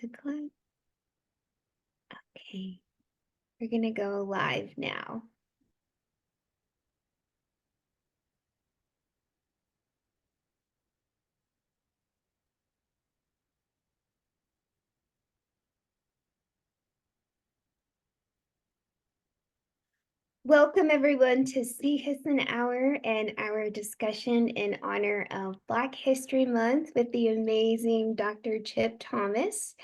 to click. Okay, we're gonna go live now. Welcome everyone to Sihasin Hour and our discussion in honor of Black History Month with the amazing Dr. Chip Thomas.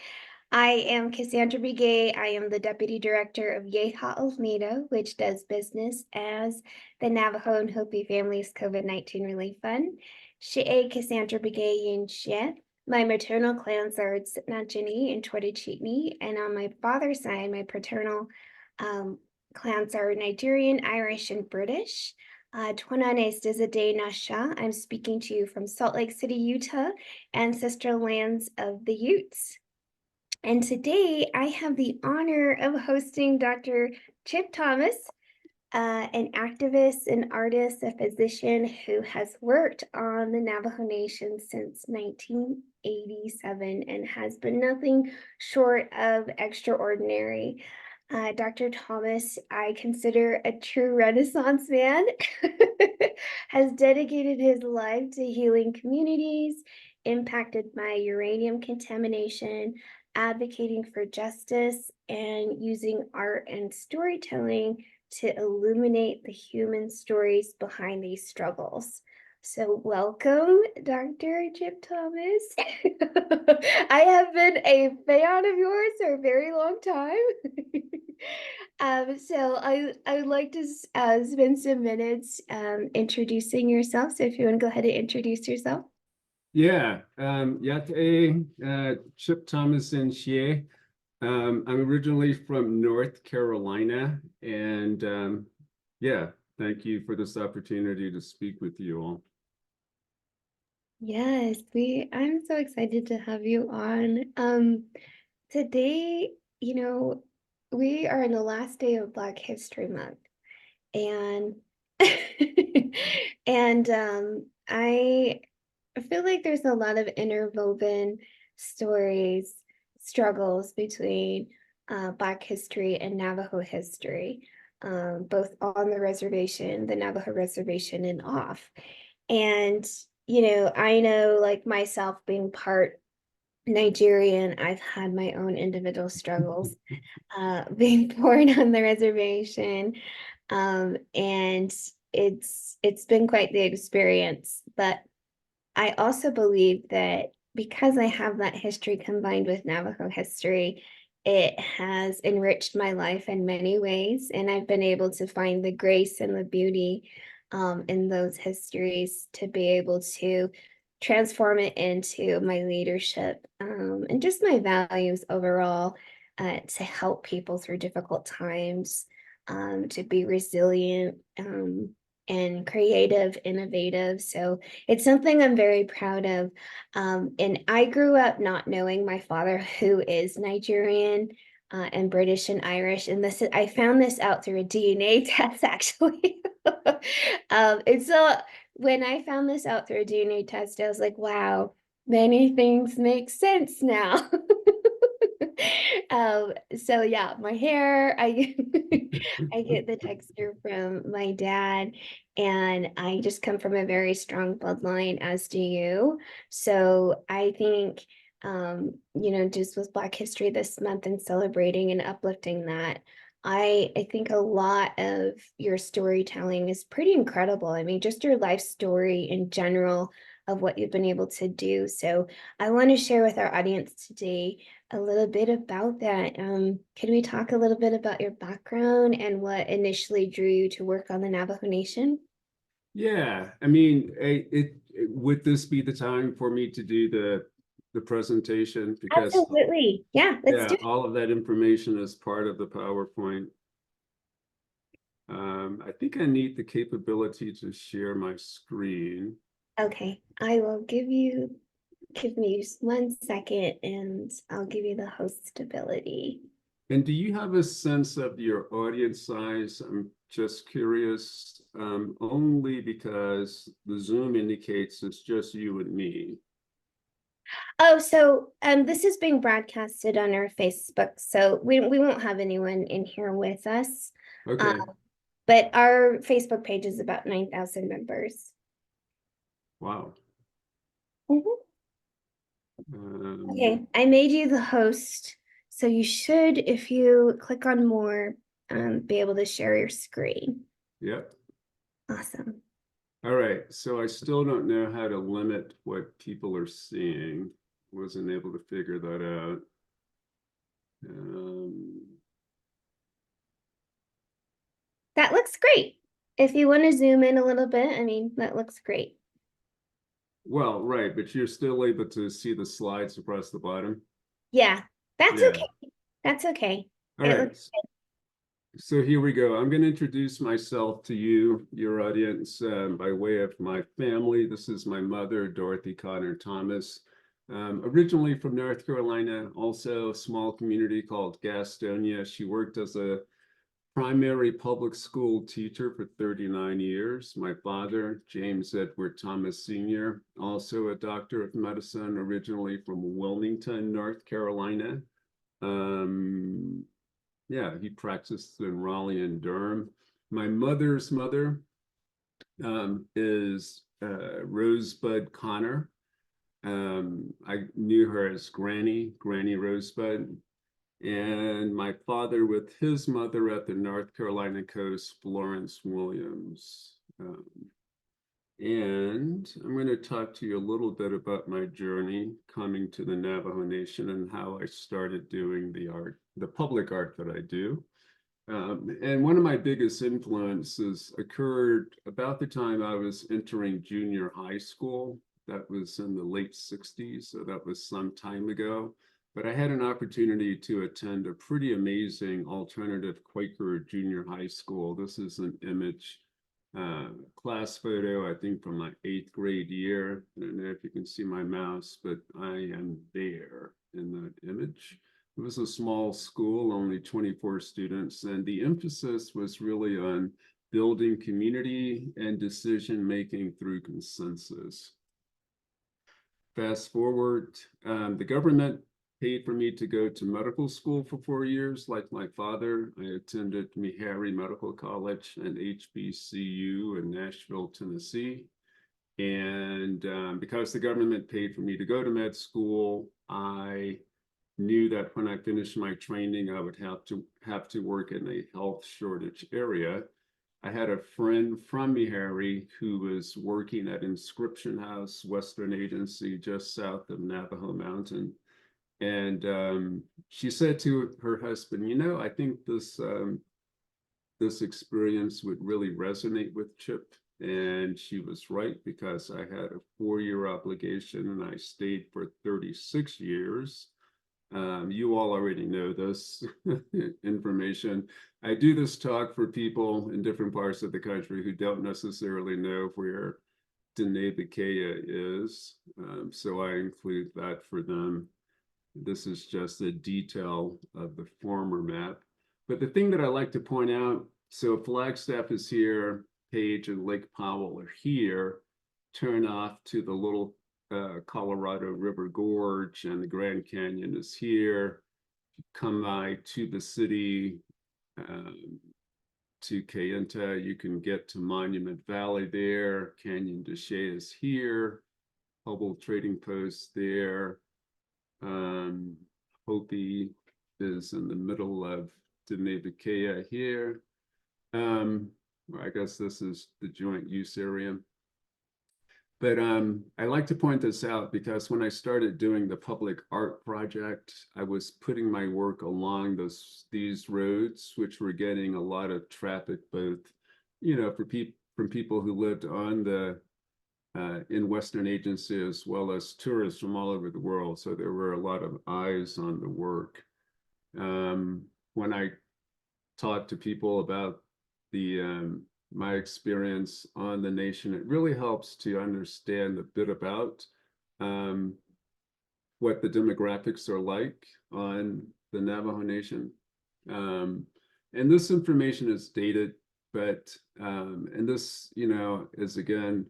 I am Cassandra Begay. I am the Deputy Director of Yeha Almeida, which does business as the Navajo and Hopi Families COVID-19 Relief Fund. She'e Cassandra Begay Yin Xie. My maternal clans are Sitnajini and Twedichitni, and on my father's side, my paternal clans are Nigerian, Irish, and British. Twananes Dizade Nasha. I'm speaking to you from Salt Lake City, Utah, ancestral lands of the Utes. And today I have the honor of hosting Dr. Chip Thomas, an activist, an artist, a physician who has worked on the Navajo Nation since 1987 and has been nothing short of extraordinary. Dr. Thomas, I consider a true Renaissance man, has dedicated his life to healing communities, impacted by uranium contamination, advocating for justice, and using art and storytelling to illuminate the human stories behind these struggles. So welcome, Dr. Chip Thomas. I have been a fan of yours for a very long time. So I would like to spend some minutes introducing yourself. So if you want to go ahead and introduce yourself. Yeah, Chip Thomas and Xie. I'm originally from North Carolina, and yeah, thank you for this opportunity to speak with you all. Yes, I'm so excited to have you on. Today, we are in the last day of Black History Month, and and I feel like there's a lot of interwoven stories, struggles between Black history and Navajo history, both on the reservation, the Navajo reservation, and off. And, I know, like myself being part Nigerian, I've had my own individual struggles being born on the reservation. And it's been quite the experience. But I also believe that because I have that history combined with Navajo history, it has enriched my life in many ways, and I've been able to find the grace and the beauty in those histories to be able to transform it into my leadership and just my values overall to help people through difficult times, to be resilient and creative, innovative. So it's something I'm very proud of. And I grew up not knowing my father, who is Nigerian and British and Irish. And I found this out through a DNA test, actually. And so when I found this out through a DNA test, I was like, wow, many things make sense now. So yeah, my hair, I I get the texture from my dad, and I just come from a very strong bloodline, as do you. So I think just with Black History this month and celebrating and uplifting that, I think a lot of your storytelling is pretty incredible. I mean, just your life story in general of what you've been able to do. So I want to share with our audience today a little bit about that. Can we talk a little bit about your background and what initially drew you to work on the Navajo Nation? Yeah, I mean, would this be the time for me to do the presentation? Because Absolutely. Yeah, let's do it. all of that information is part of the PowerPoint. I think I need the capability to share my screen. Okay, I will give me just 1 second and I'll give you the host ability. And do you have a sense of your audience size? I'm just curious, only because the Zoom indicates it's just you and me. Oh, so this is being broadcasted on our Facebook, so we won't have anyone in here with us. Uh, Okay, but our Facebook page is about 9,000 members. wow. Mhm. Um, Okay, I made you the host, so you should, if you click on more, be able to share your screen. yep. Awesome. All right, so I still don't know how to limit what people are seeing. Wasn't able to figure that out. Um, That looks great. If you want to zoom in a little bit, I mean, that looks great. well, right, but you're still able to see the slides across the bottom. Yeah, that's Yeah. okay. That's okay. All It right. looks So here we go. I'm going to introduce myself to you, your audience, by way of my family. This is my mother, Dorothy Connor Thomas, originally from North Carolina, also a small community called Gastonia. She worked as a primary public school teacher for 39 years. My father, James Edward Thomas Sr., also a doctor of medicine, originally from Wilmington, North Carolina. Um, yeah, he practiced in Raleigh and Durham. My mother's mother is Rosebud Connor. I knew her as Granny Rosebud. And my father with his mother at the North Carolina coast, Florence Williams. And I'm going to talk to you a little bit about my journey coming to the Navajo Nation and how I started doing the art, the public art that I do. And one of my biggest influences occurred about the time I was entering junior high school. That was in the late 60s, so that was some time ago. But I had an opportunity to attend a pretty amazing alternative Quaker junior high school. This is an image, class photo, I think from my 8th grade year. I don't know if you can see my mouse, but I am there in that image. It was a small school, only 24 students, and the emphasis was really on building community and decision making through consensus. Fast forward, the government paid for me to go to medical school for 4 years, like my father. I attended Meharry Medical College and HBCU in Nashville, Tennessee. And because the government paid for me to go to med school, I knew that when I finished my training, I would have to work in a health shortage area. I had a friend from Meharry who was working at Inscription House, Western Agency, just south of Navajo Mountain. And she said to her husband, you know, I think this experience would really resonate with Chip. And she was right because I had a 4-year obligation and I stayed for 36 years. You all already know this information. I do this talk for people in different parts of the country who don't necessarily know where Denebikea is. So I include that for them. This is just a detail of the former map. But the thing that I like to point out, so Flagstaff is here, Page and Lake Powell are here, turn off to the little Colorado River Gorge, and the Grand Canyon is here. Come by to the city, um, to Kayenta, you can get to Monument Valley there. Canyon de Chelly is here. Hubble Trading Post there. Hopi is in the middle of Denebikea here. I guess this is the joint use area. But I like to point this out because when I started doing the public art project, I was putting my work along these roads, which were getting a lot of traffic, both, you know, from people who lived on the in Western Agency as well as tourists from all over the world. So there were a lot of eyes on the work. When I talk to people about the my experience on the nation, it really helps to understand a bit about um, what the demographics are like on the Navajo Nation. Um, and this information is dated, but and this, you know, is again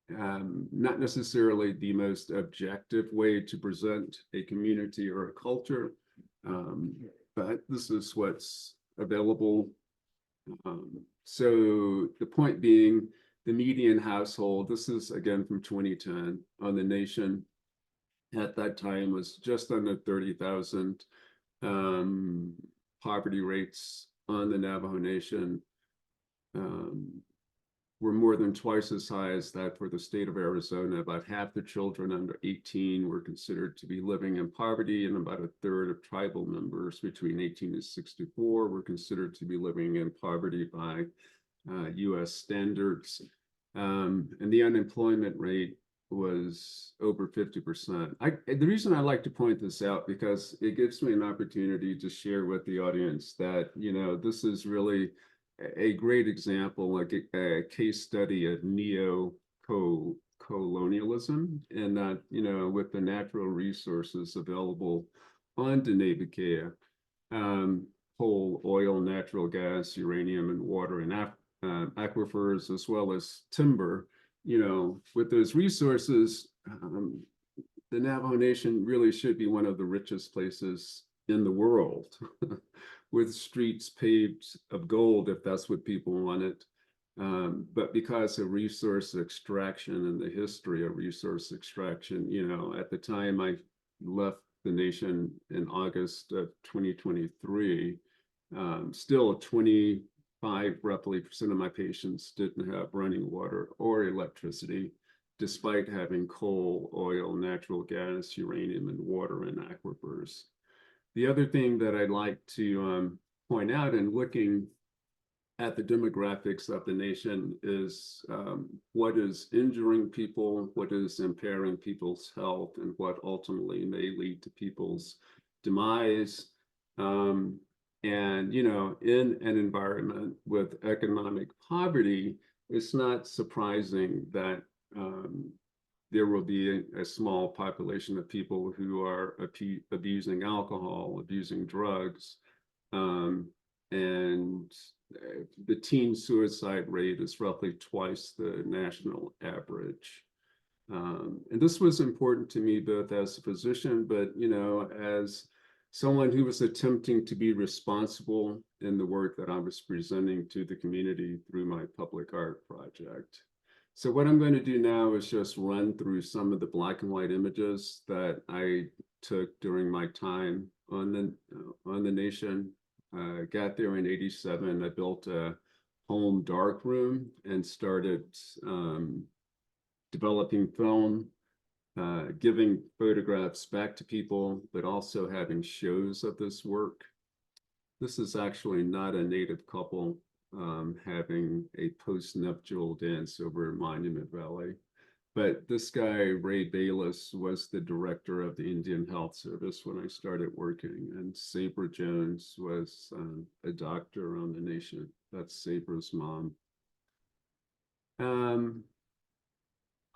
not necessarily the most objective way to present a community or a culture, but this is what's available. So the point being, the median household, this is again from 2010 on the nation, at that time was just under 30,000. Poverty rates on the Navajo Nation were more than twice as high as that for the state of Arizona. About half the children under 18 were considered to be living in poverty, and about a third of tribal members between 18 and 64 were considered to be living in poverty by US standards. And the unemployment rate was over 50%. The reason I like to point this out, because it gives me an opportunity to share with the audience that, this is really a great example, like a case study of neo-colonialism, and that, with the natural resources available on Diné Bikéyah, coal, oil, natural gas, uranium, and water, and aquifers, as well as timber, with those resources, the Navajo Nation really should be one of the richest places in the world, with streets paved of gold, if that's what people wanted. But because of resource extraction and the history of resource extraction, at the time I left the nation in August of 2023, still 25 roughly percent of my patients didn't have running water or electricity, despite having coal, oil, natural gas, uranium, and water in aquifers. The other thing that I'd like to point out in looking at the demographics of the nation is what is injuring people, what is impairing people's health, and what ultimately may lead to people's demise. And, in an environment with economic poverty, it's not surprising that there will be a small population of people who are abusing alcohol, abusing drugs, and the teen suicide rate is roughly twice the national average. And this was important to me both as a physician, but as someone who was attempting to be responsible in the work that I was presenting to the community through my public art project. So what I'm going to do now is just run through some of the black and white images that I took during my time on the nation. Got there in '87. I built a home darkroom and started developing film, giving photographs back to people, but also having shows of this work. This is actually not a native couple having a post-nuptial dance over Monument Valley. But this guy, Ray Bayless, was the director of the Indian Health Service when I started working, and Sabra Jones was a doctor on the nation. That's Sabra's mom.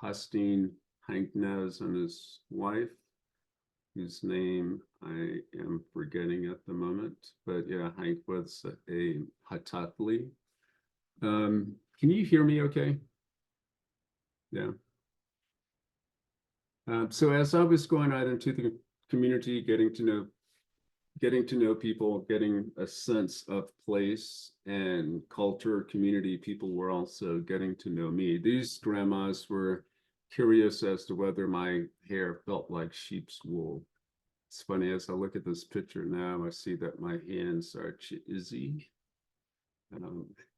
Hastine Hanknez and his wife, whose name I am forgetting at the moment, but yeah, Hank was a Hatatli. Can you hear me okay? Yeah. So as I was going out into the community, getting to know people, getting a sense of place and culture, community, people were also getting to know me. These grandmas were curious as to whether my hair felt like sheep's wool. It's funny, as I look at this picture now, I see that my hands are chizzy,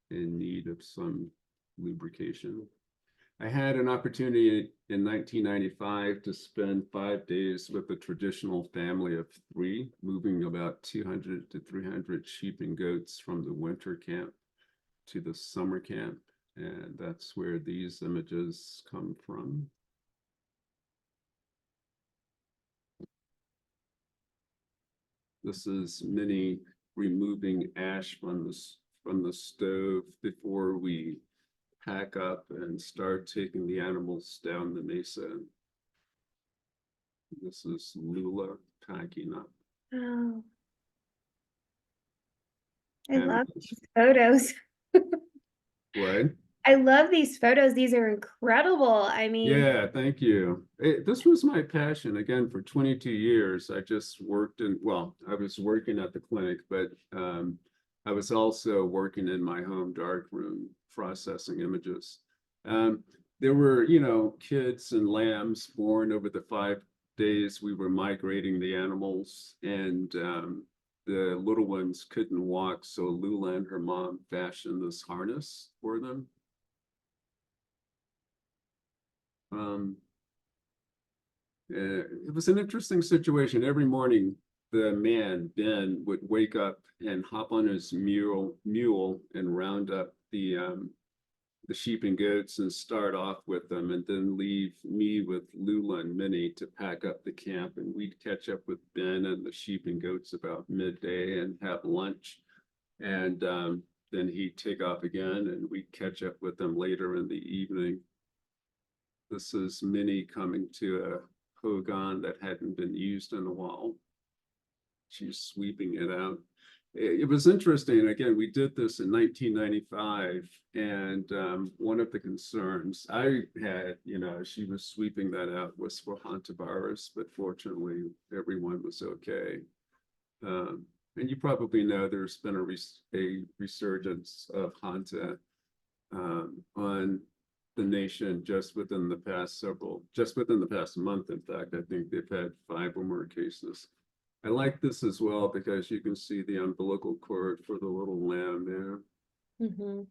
in need of some lubrication. I had an opportunity in 1995 to spend 5 days with a traditional family of 3, moving about 200 to 300 sheep and goats from the winter camp to the summer camp. And that's where these images come from. This is Minnie removing ash from the stove before we pack up and start taking the animals down the mesa. This is Lula packing up. Oh, I And love these photos. what? I love these photos. These are incredible. I mean, Yeah, thank you. This was my passion. Again, for 22 years, I just worked in, well, I was working at the clinic, but I was also working in my home darkroom processing images. Um, there were, kids and lambs born over the 5 days we were migrating the animals, and the little ones couldn't walk, so Lula and her mom fashioned this harness for them. Um, it was an interesting situation. Every morning, the man, Ben, would wake up and hop on his mule and round up the sheep and goats and start off with them, and then leave me with Lula and Minnie to pack up the camp. And we'd catch up with Ben and the sheep and goats about midday and have lunch. And then he'd take off again, and we'd catch up with them later in the evening. This is Minnie coming to a hogan that hadn't been used in a while. She's sweeping it out. It was interesting. Again, we did this in 1995, and one of the concerns I had, she was sweeping that out, was for hantavirus, but fortunately, everyone was okay. And you probably know there's been a resurgence of hanta on the nation just within the past month. In fact, I think they've had 5 or more cases. I like this as well because you can see the umbilical cord for the little lamb there. mhm.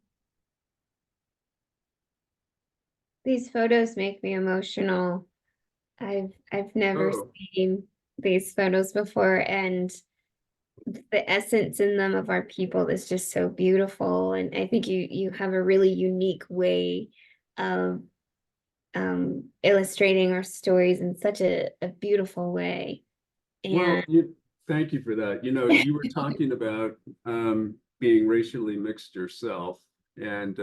These photos make me emotional. I've never Oh, seen these photos before, and the essence in them of our people is just so beautiful. And I think you have a really unique way of illustrating our stories in such a beautiful way. And well, thank you for that. You were talking about being racially mixed yourself. And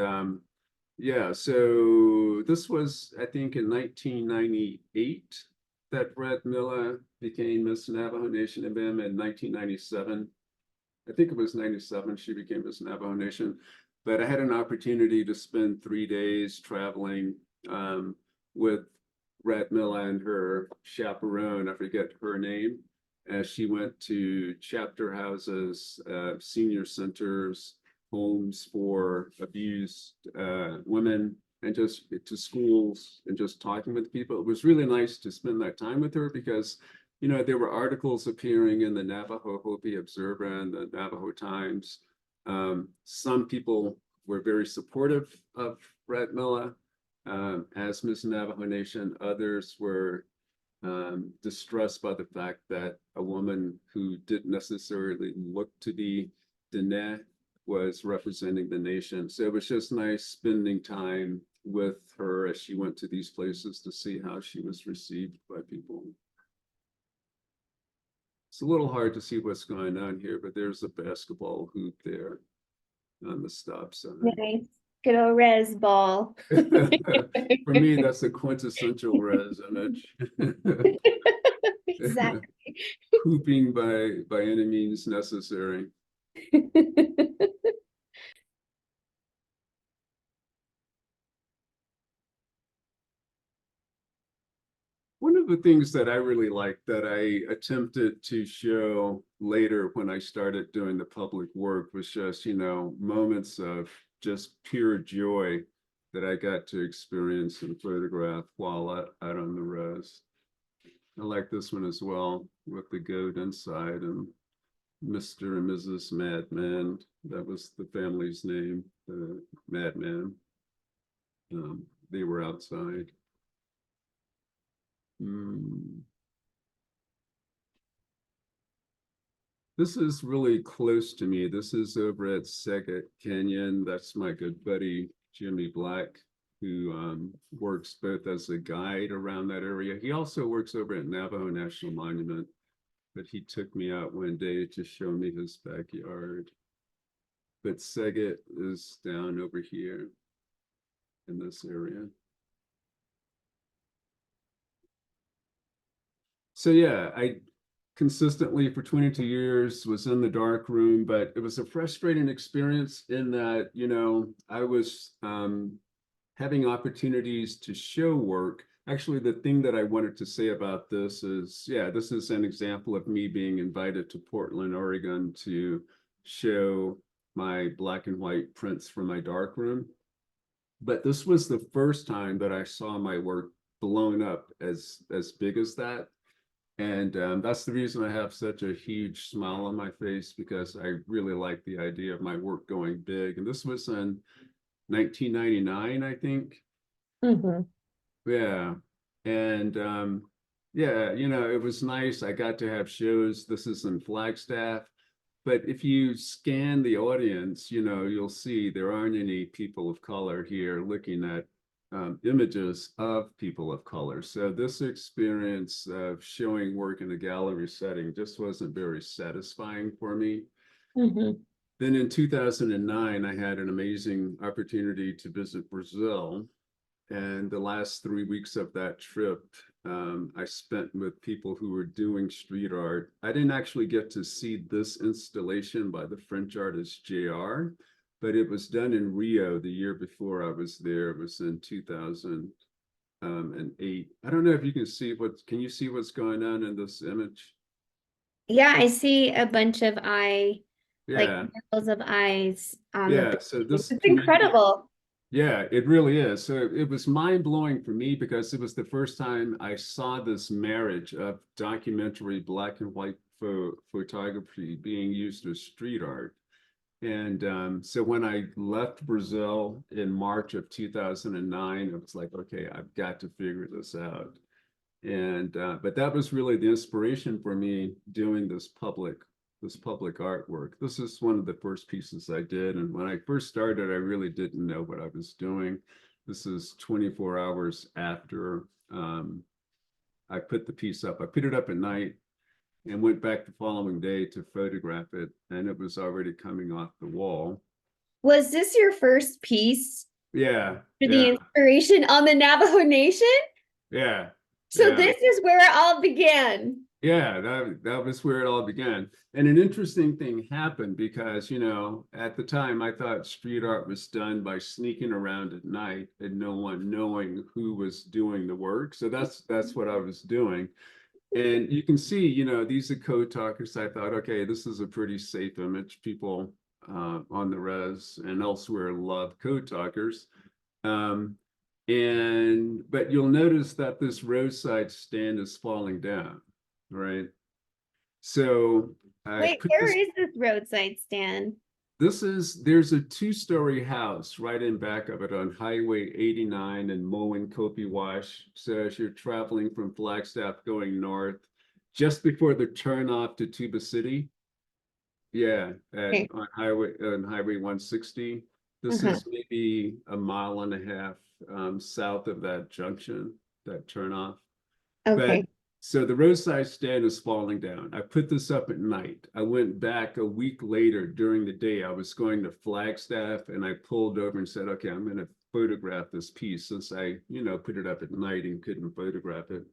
yeah, so this was, I think, in 1998 that Brett Miller became Miss Navajo Nation, and then in 1997, I think it was 97, she became Miss Navajo Nation. But I had an opportunity to spend 3 days traveling with Brett Miller and her chaperone, I forget her name, as she went to chapter houses, senior centers, homes for abused women, and just to schools, and just talking with people. It was really nice to spend that time with her because, there were articles appearing in the Navajo Hopi Observer and the Navajo Times. Some people were very supportive of Brett Miller as Miss Navajo Nation. Others were distressed by the fact that a woman who didn't necessarily look to be Diné was representing the nation. So it was just nice spending time with her as she went to these places to see how she was received by people. It's a little hard to see what's going on here, but there's a basketball hoop there on the stop sign. nice, good old res ball. For me, that's a quintessential res image. Exactly. Hooping by any means necessary. One of the things that I really liked that I attempted to show later when I started doing the public work was just, moments of just pure joy that I got to experience and photograph while out on the res. I like this one as well with the goat inside and Mr. and Mrs. Madman. That was the family's name, the Madman. They were outside. Mm. This is really close to me. This is over at Sagat Canyon. That's my good buddy, Jimmy Black, who works both as a guide around that area. He also works over at Navajo National Monument, but he took me out one day to show me his backyard. But Sagat is down over here in this area. So yeah, I consistently for 22 years, was in the dark room, but it was a frustrating experience in that, I was having opportunities to show work. Actually, the thing that I wanted to say about this is, yeah, this is an example of me being invited to Portland, Oregon to show my black and white prints from my darkroom. But this was the first time that I saw my work blown up as big as that. And that's the reason I have such a huge smile on my face, because I really like the idea of my work going big. And this was in 1999, I think. Mm-hmm. Yeah. And yeah, it was nice. I got to have shows. This is in Flagstaff. But if you scan the audience, you'll see there aren't any people of color here looking at images of people of color. So this experience of showing work in a gallery setting just wasn't very satisfying for me. Mm-hmm. Then in 2009, I had an amazing opportunity to visit Brazil. And the last 3 weeks of that trip, I spent with people who were doing street art. I didn't actually get to see this installation by the French artist JR, but it was done in Rio the year before I was there. It was in 2008. I don't know if you can see can you see what's going on in this image? Yeah, I see a bunch of like Yeah, rows of eyes on the yeah. So building. this It's to me, incredible. yeah, it really is. So it was mind blowing for me because it was the first time I saw this marriage of documentary black and white photography being used as street art. And so when I left Brazil in March of 2009, it was like, okay, I've got to figure this out. And but that was really the inspiration for me doing this public artwork. This is one of the first pieces I did, and when I first started, I really didn't know what I was doing. This is 24 hours after I put the piece up. I put it up at night and went back the following day to photograph it, and it was already coming off the wall. Was this your first piece Yeah, for the yeah, inspiration on the Navajo Nation? yeah, So yeah. this is where it all began. Yeah, that was where it all began. And an interesting thing happened because, at the time I thought street art was done by sneaking around at night and no one knowing who was doing the work. So that's what I was doing. And you can see, these are code talkers. I thought, okay, this is a pretty safe image. People on the res and elsewhere love code talkers. Um, but you'll notice that this roadside stand is falling down, right? So I Wait, put where this, is this roadside stand? there's a two-story house right in back of it on Highway 89 in Moen Kopi Wash. So as you're traveling from Flagstaff going north, just before the turnoff to Tuba City, yeah, Okay. on Highway 160. This Uh-huh. is maybe a mile and a half south of that junction, that turnoff. But Okay. so the roadside stand is falling down. I put this up at night. I went back a week later during the day. I was going to Flagstaff and I pulled over and said, okay, I'm going to photograph this piece since I, put it up at night and couldn't photograph it.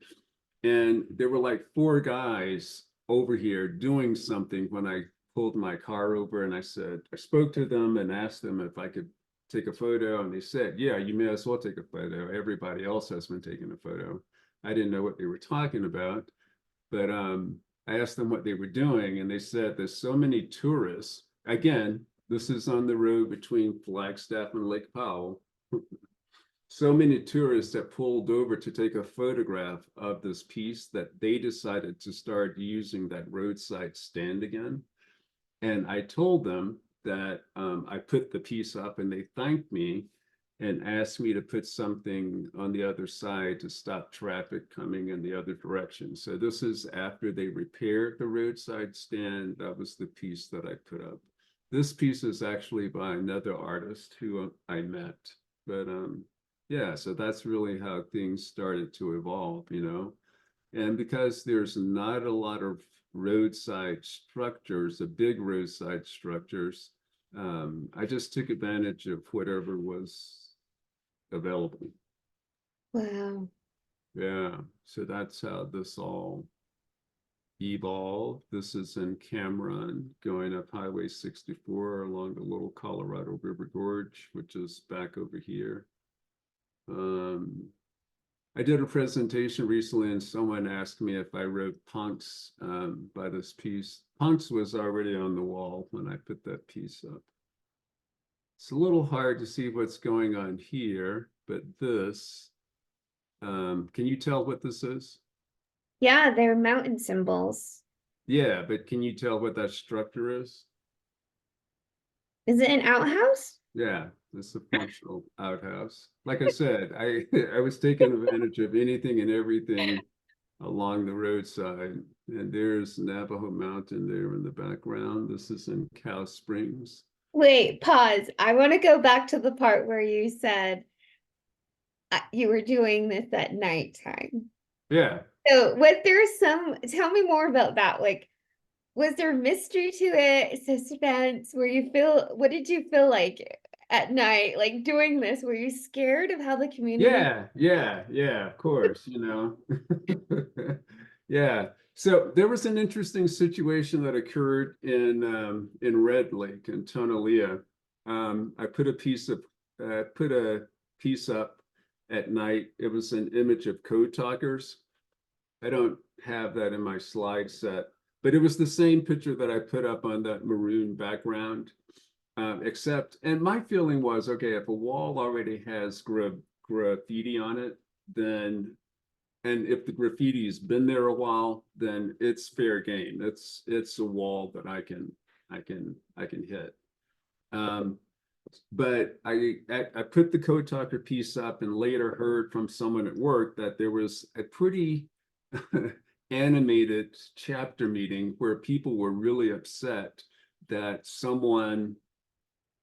And there were like four guys over here doing something when I pulled my car over, and I spoke to them and asked them if I could take a photo. And they said, yeah, you may as well take a photo. Everybody else has been taking a photo. I didn't know what they were talking about, but I asked them what they were doing, and they said there's so many tourists. Again, this is on the road between Flagstaff and Lake Powell. So many tourists that pulled over to take a photograph of this piece that they decided to start using that roadside stand again. And I told them that I put the piece up, and they thanked me and asked me to put something on the other side to stop traffic coming in the other direction. So this is after they repaired the roadside stand. That was the piece that I put up. This piece is actually by another artist who I met. But yeah, so that's really how things started to evolve. And because there's not a lot of roadside structures, the big roadside structures, I just took advantage of whatever was available. Wow. Yeah, so that's how this all evolved. This is in Cameron, going up Highway 64 along the Little Colorado River Gorge, which is back over here. I did a presentation recently and someone asked me if I wrote punks by this piece. Punks was already on the wall when I put that piece up. It's a little hard to see what's going on here, but this, can you tell what this is? Yeah, they're mountain symbols. Yeah, but can you tell what that structure is? Is it an outhouse? Yeah, it's a functional outhouse. Like I said, I was taking advantage of anything and everything along the roadside. And there's Navajo Mountain there in the background. This is in Cow Springs. Wait, pause. I want to go back to the part where you said you were doing this at nighttime. Yeah. So, tell me more about that. Like, was there mystery to it, suspense? What did you feel like at night, like doing this? Were you scared of how the community? Yeah, of course, Yeah. So there was an interesting situation that occurred in Red Lake in Tonalea. I put a piece up at night. It was an image of code talkers. I don't have that in my slide set, but it was the same picture that I put up on that maroon background. Except, and my feeling was, okay, if a wall already has graffiti on it, then, and if the graffiti's been there a while, then it's fair game. It's a wall that I can hit. Um, but I put the code talker piece up and later heard from someone at work that there was a pretty animated chapter meeting where people were really upset that someone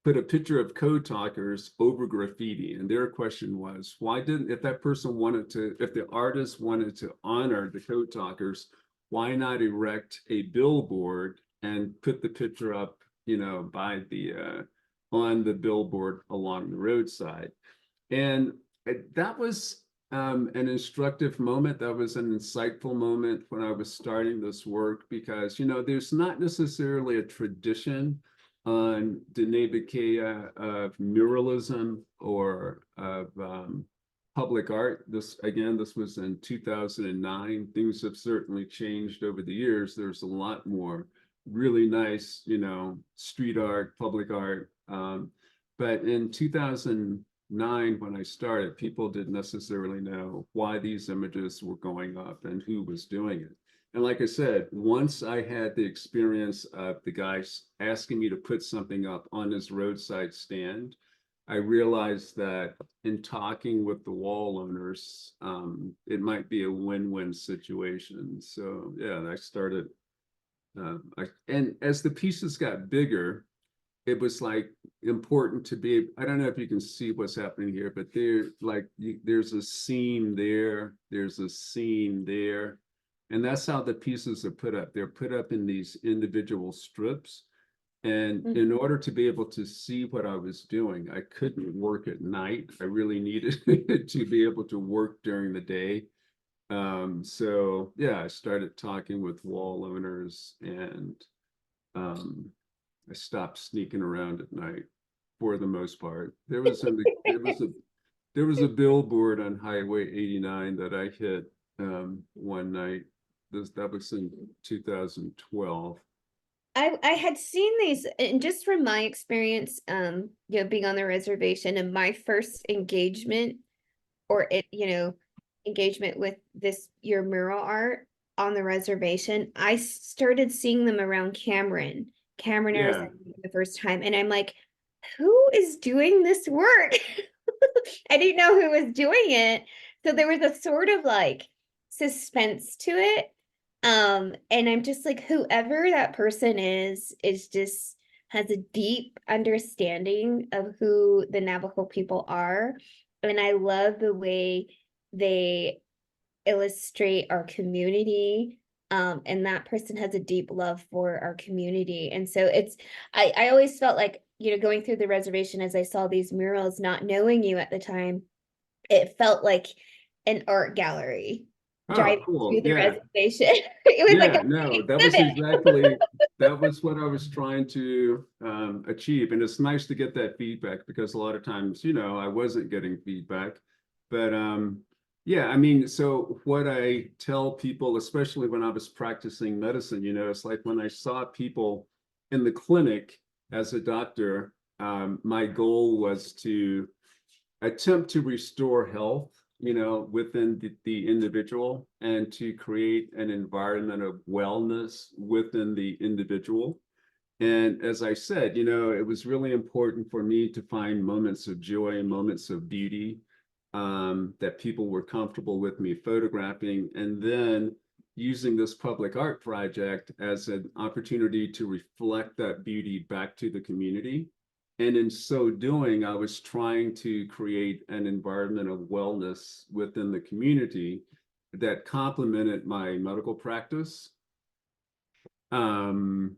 put a picture of code talkers over graffiti. And their question was, why didn't, if that person wanted to, if the artist wanted to honor the code talkers, why not erect a billboard and put the picture up, by on the billboard along the roadside? And that was an instructive moment. That was an insightful moment when I was starting this work because, there's not necessarily a tradition on Diné of muralism or of public art. This was in 2009. Things have certainly changed over the years. There's a lot more really nice, street art, public art. But in 2009, when I started, people didn't necessarily know why these images were going up and who was doing it. And like I said, once I had the experience of the guys asking me to put something up on his roadside stand, I realized that in talking with the wall owners, it might be a win-win situation. So yeah, I started, and as the pieces got bigger, it was like important to be, I don't know if you can see what's happening here, but there's a seam there, there's a seam there. And that's how the pieces are put up. They're put up in these individual strips. And in order to be able to see what I was doing, I couldn't work at night. I really needed to be able to work during the day. So yeah, I started talking with wall owners and I stopped sneaking around at night for the most part. There was a billboard on Highway 89 that I hit one night. That was in 2012. I had seen these, and just from my experience, being on the reservation and my first engagement or engagement with your mural art on the reservation, I started seeing them around Cameron. Cameron, Yeah, Arizona, the first time, and I'm like, who is doing this work? I didn't know who was doing it. So there was a sort of like suspense to it. And I'm just like, whoever that person is just has a deep understanding of who the Navajo people are. And I love the way they illustrate our community. And that person has a deep love for our community. And so I always felt like, going through the reservation as I saw these murals, not knowing you at the time, it felt like an art gallery. Oh, driving cool. through the Yeah. reservation. It was like Yeah, a no, big that was exhibit. exactly, that was what I was trying to achieve. And it's nice to get that feedback because a lot of times, I wasn't getting feedback. But yeah, I mean, so what I tell people, especially when I was practicing medicine, it's like when I saw people in the clinic as a doctor, my goal was to attempt to restore health, within the individual and to create an environment of wellness within the individual. And as I said, it was really important for me to find moments of joy, moments of beauty, that people were comfortable with me photographing, and then using this public art project as an opportunity to reflect that beauty back to the community. And in so doing, I was trying to create an environment of wellness within the community that complemented my medical practice. Um,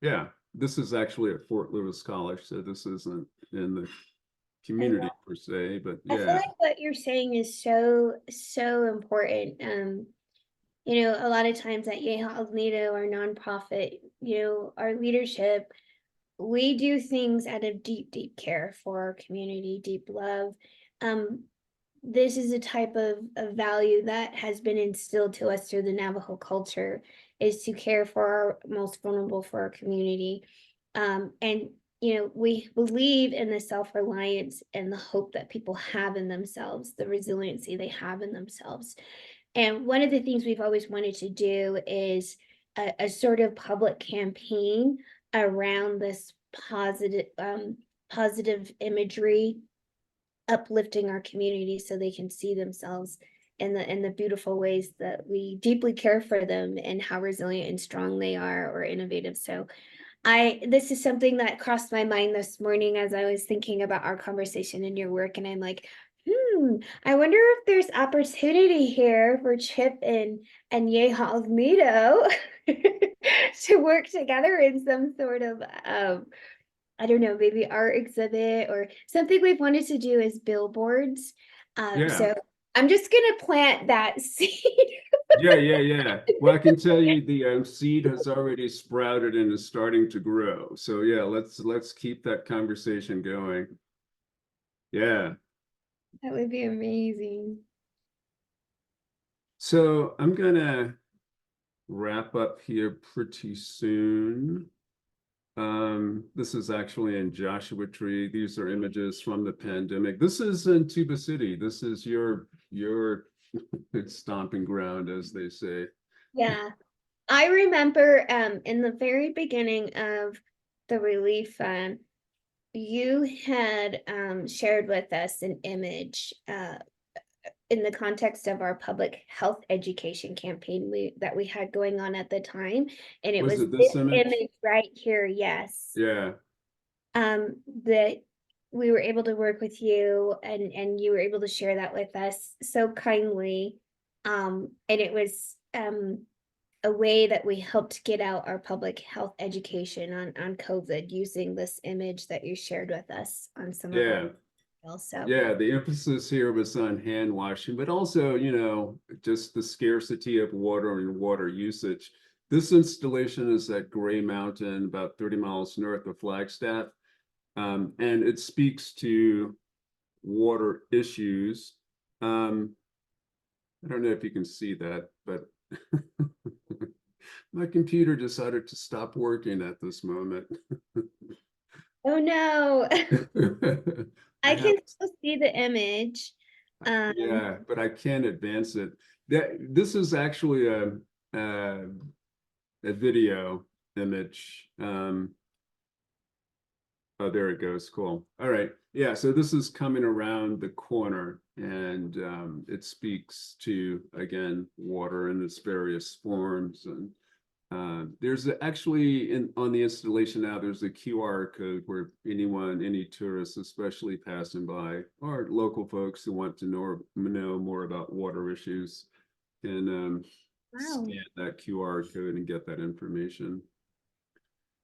yeah, this is actually at Fort Lewis College, so this isn't in the I community love, per se, but I feel yeah, like what you're saying is so, so important. A lot of times at Yale Almeida or nonprofit, our leadership, we do things out of deep, deep care for our community, deep love. Um, this is a type of value that has been instilled to us through the Navajo culture, is to care for our most vulnerable, for our community. And we believe in the self-reliance and the hope that people have in themselves, the resiliency they have in themselves. And one of the things we've always wanted to do is a sort of public campaign around this positive imagery, uplifting our community so they can see themselves in the beautiful ways that we deeply care for them and how resilient and strong they are, or innovative. So this is something that crossed my mind this morning as I was thinking about our conversation and your work, and I'm like, I wonder if there's opportunity here for Chip and Yehal's Mito to work together in some sort of I don't know, maybe art exhibit, or something we've wanted to do is billboards. yeah, So I'm just gonna plant that seed. yeah. Well, I can tell you the seed has already sprouted and is starting to grow. So yeah, let's keep that conversation going. Yeah. That would be amazing. So I'm gonna wrap up here pretty soon. This is actually in Joshua Tree. These are images from the pandemic. This is in Tuba City. This is your stomping ground, as they say. Yeah. I remember in the very beginning of the relief fund, you had shared with us an image in the context of our public health education campaign that we had going on at the time. And it Was was it this this image? image right here, yes. Yeah, That we were able to work with you, and you were able to share that with us so kindly. And it was a way that we helped get out our public health education on COVID using this image that you shared with us on some of our yeah. emails. So Yeah, the emphasis here was on hand washing, but also, just the scarcity of water and water usage. This installation is at Gray Mountain, about 30 miles north of Flagstaff, and it speaks to water issues. Um, I don't know if you can see that, but my computer decided to stop working at this moment. oh no. I I have can still see the image. Um, Yeah, but I can't advance it. This is actually a, a video image. Oh, there it goes. Cool. All right. Yeah, so this is coming around the corner, and it speaks to, again, water in its various forms. And there's actually on the installation now, there's a QR code where any tourists, especially passing by, or local folks who want to know more about water issues, can wow. scan that QR code and get that information.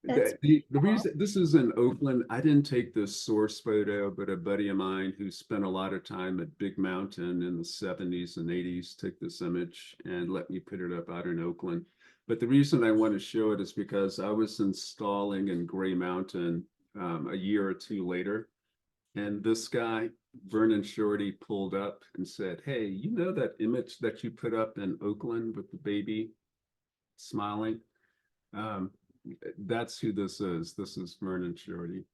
That's The reason this is in Oakland, I didn't take this source photo, but a buddy of mine who spent a lot of time at Big Mountain in the 70s and 80s took this image and let me put it up out in Oakland. But the reason I want to show it is because I was installing in Gray Mountain a year or two later, and this guy, Vernon Shorty, pulled up and said, "Hey, you know that image that you put up in Oakland with the baby smiling?" Um, that's who this is. This is Vernon Shorty.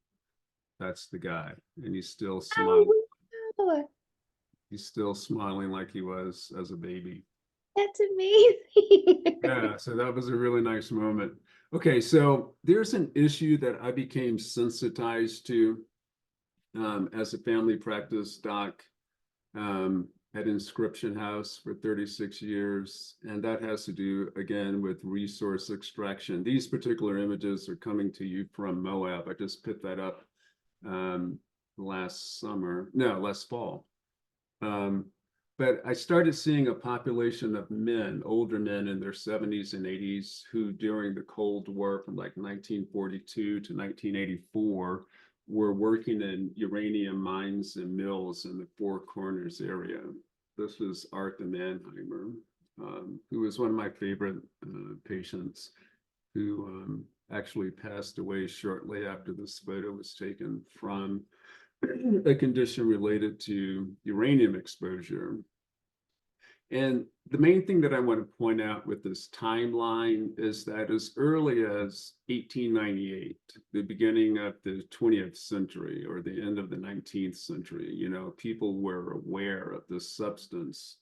That's the guy, and he's still smiling. oh wow, He's still smiling like he was as a baby. that's amazing. Yeah, so that was a really nice moment. Okay, so there's an issue that I became sensitized to as a family practice doc at Inscription House for 36 years, and that has to do again with resource extraction. These particular images are coming to you from Moab. I just put that up last fall. Um, but I started seeing a population of men, older men in their 70s and 80s, who during the Cold War from like 1942 to 1984 were working in uranium mines and mills in the Four Corners area. This was Arthur Mannheimer, who was one of my favorite patients, who actually passed away shortly after this photo was taken from a condition related to uranium exposure. And the main thing that I want to point out with this timeline is that as early as 1898, the beginning of the 20th century or the end of the 19th century, you know, people were aware of this substance,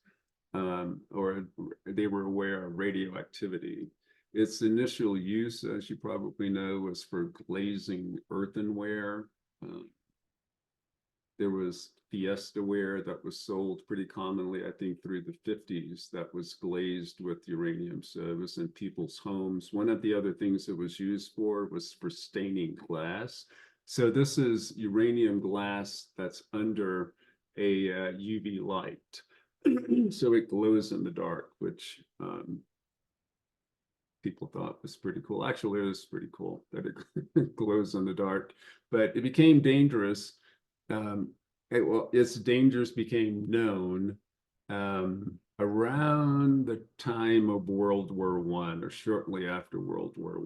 or they were aware of radioactivity. Its initial use, as you probably know, was for glazing earthenware. There was Fiestaware that was sold pretty commonly, I think, through the 50s that was glazed with uranium. So it was in people's homes. One of the other things it was used for was for staining glass. So this is uranium glass that's under a UV light. So it glows in the dark, which people thought was pretty cool. Actually, it was pretty cool that it glows in the dark, but it became dangerous. Its dangers became known around the time of World War I or shortly after World War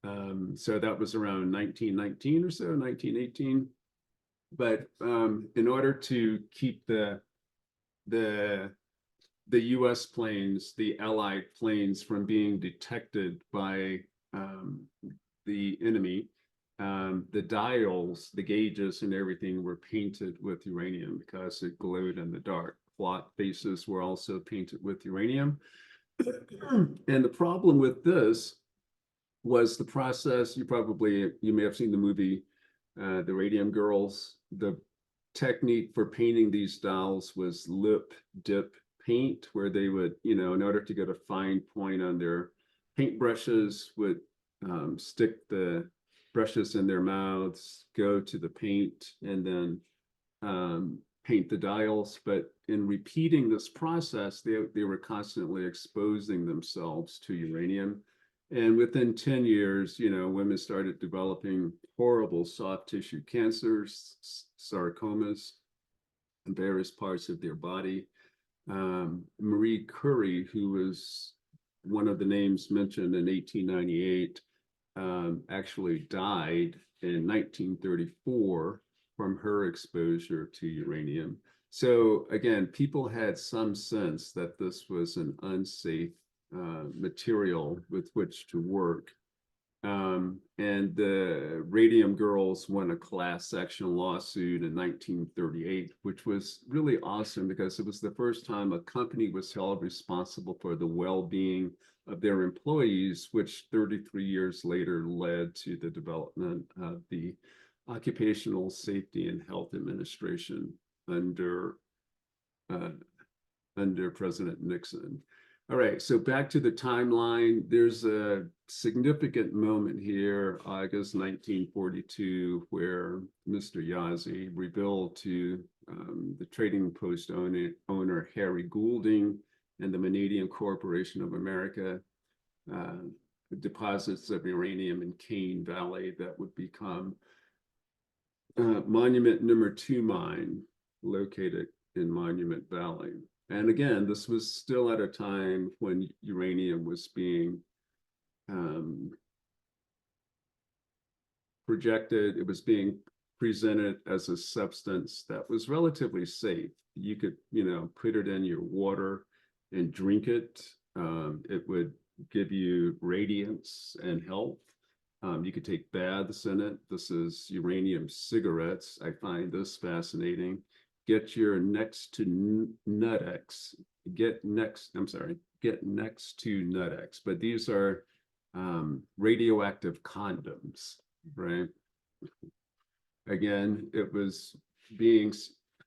I. So that was around 1919 or so, 1918. But in order to keep the U.S. planes, the Allied planes, from being detected by the enemy, the dials, the gauges, and everything were painted with uranium because it glowed in the dark. Plot faces were also painted with uranium. And the problem with this was the process. You may have seen the movie, The Radium Girls. The technique for painting these dials was lip dip paint, where they would, you know, in order to get a fine point on their paintbrushes, would stick the brushes in their mouths, go to the paint, and then paint the dials. But in repeating this process, they were constantly exposing themselves to uranium. And within 10 years, you know, women started developing horrible soft tissue cancers, sarcomas, in various parts of their body. Marie Curie, who was one of the names mentioned in 1898, actually died in 1934 from her exposure to uranium. So again, people had some sense that this was an unsafe material with which to work. And the Radium Girls won a class action lawsuit in 1938, which was really awesome because it was the first time a company was held responsible for the well-being of their employees, which 33 years later led to the development of the Occupational Safety and Health Administration under uh, under President Nixon. All right, so back to the timeline. There's a significant moment here, August 1942, where Mr. Yazzie revealed to the Trading Post owner Harry Goulding and the Vanadium Corporation of America deposits of uranium in Cane Valley that would become Monument number 2 mine located in Monument Valley. And again, this was still at a time when uranium was being projected, it was being presented as a substance that was relatively safe. You could, put it in your water and drink it. It would give you radiance and health. You could take baths in it. This is uranium cigarettes. I find this fascinating. Get your next to Nut-X. Get next to Nut-X. But these are radioactive condoms, right? Again, it was being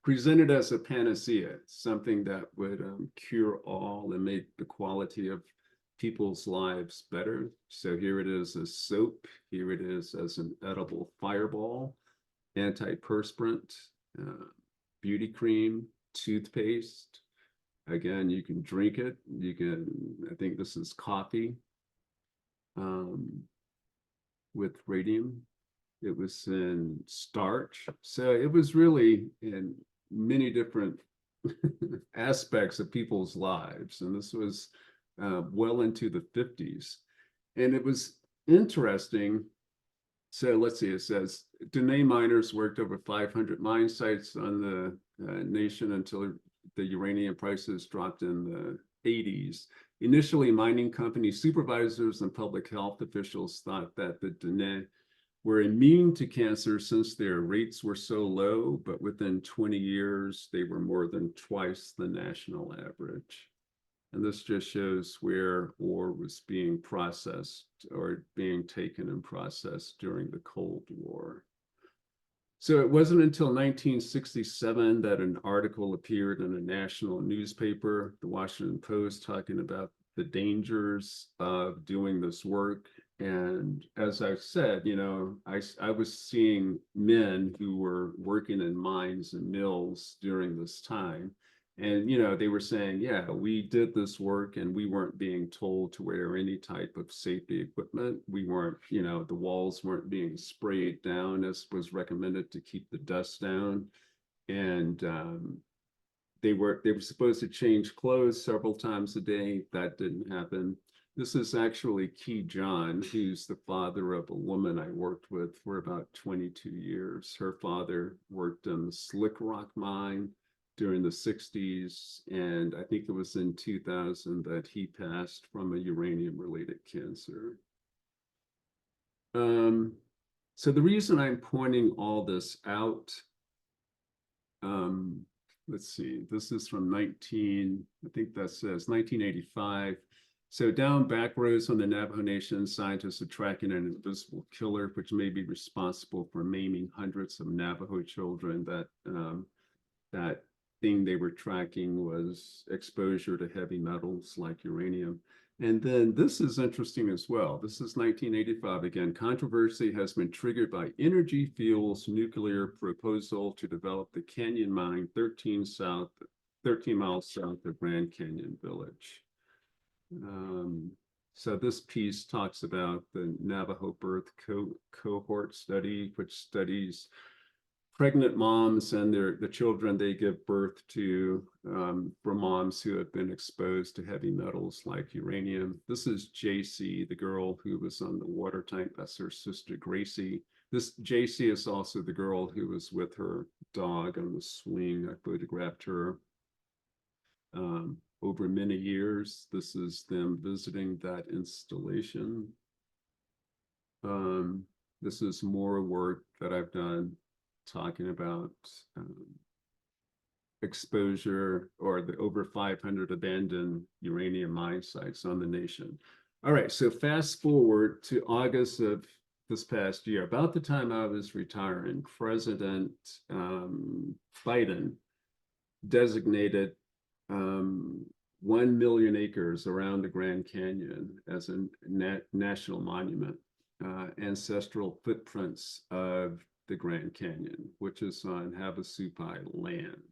presented as a panacea, something that would cure all and make the quality of people's lives better. So here it is as soap, here it is as an edible fireball, antiperspirant, beauty cream, toothpaste. Again, you can drink it. You can, I think this is coffee with radium. It was in starch. So it was really in many different aspects of people's lives. And this was well into the 50s. And it was interesting. So let's see, it says, Dene miners worked over 500 mine sites on the nation until the uranium prices dropped in the 80s. Initially, mining company supervisors and public health officials thought that the Dene were immune to cancer since their rates were so low, but within 20 years, they were more than twice the national average. And this just shows where ore was being processed or being taken and processed during the Cold War. So it wasn't until 1967 that an article appeared in a national newspaper, the Washington Post, talking about the dangers of doing this work. And as I said, I was seeing men who were working in mines and mills during this time. And, they were saying, yeah, we did this work and we weren't being told to wear any type of safety equipment. We weren't, the walls weren't being sprayed down as was recommended to keep the dust down. And they were supposed to change clothes several times a day. That didn't happen. This is actually Key John, who's the father of a woman I worked with for about 22 years. Her father worked in the Slick Rock mine during the 60s, and I think it was in 2000 that he passed from a uranium-related cancer. So the reason I'm pointing all this out, let's see, this is from I think that says 1985. So down back roads on the Navajo Nation, scientists are tracking an invisible killer, which may be responsible for maiming hundreds of Navajo children. That thing they were tracking was exposure to heavy metals like uranium. And then this is interesting as well. This is 1985 again. Controversy has been triggered by Energy Fuels' nuclear proposal to develop the Canyon Mine 13 miles south of Grand Canyon Village. So this piece talks about the Navajo birth cohort study, which studies pregnant moms and the children they give birth to from moms who have been exposed to heavy metals like uranium. This is JC, the girl who was on the water tank. That's her sister Gracie. This JC is also the girl who was with her dog on the swing. I photographed her over many years. This is them visiting that installation. This is more work that I've done talking about exposure or the over 500 abandoned uranium mine sites on the nation. All right, so fast forward to August of this past year, about the time I was retiring, President Biden designated 1 million acres around the Grand Canyon as a national monument, ancestral footprints of the Grand Canyon, which is on Havasupai land.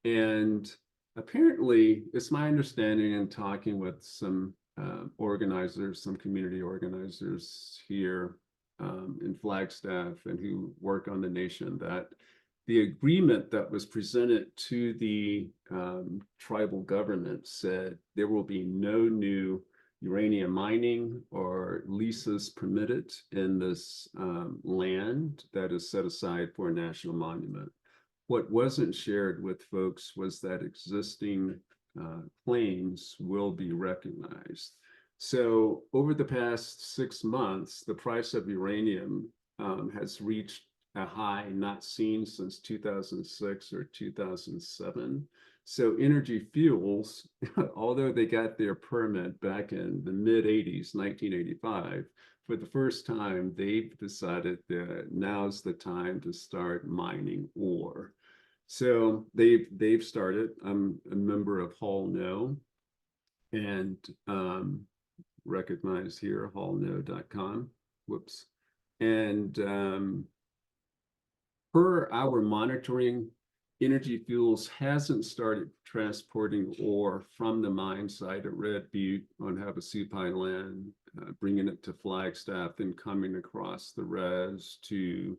And apparently, it's my understanding in talking with some organizers, some community organizers here in Flagstaff and who work on the nation, that the agreement that was presented to the tribal government said there will be no new uranium mining or leases permitted in this land that is set aside for a national monument. What wasn't shared with folks was that existing claims will be recognized. So over the past 6 months, the price of uranium has reached a high not seen since 2006 or 2007. So Energy Fuels, although they got their permit back in the mid 80s, 1985, for the first time, they've decided that now's the time to start mining ore. So they've started. I'm a member of Hall No, and recognize here hallno.com. Whoops. And per our monitoring, Energy Fuels hasn't started transporting ore from the mine site at Red Butte on Havasupai land, bringing it to Flagstaff and coming across the res to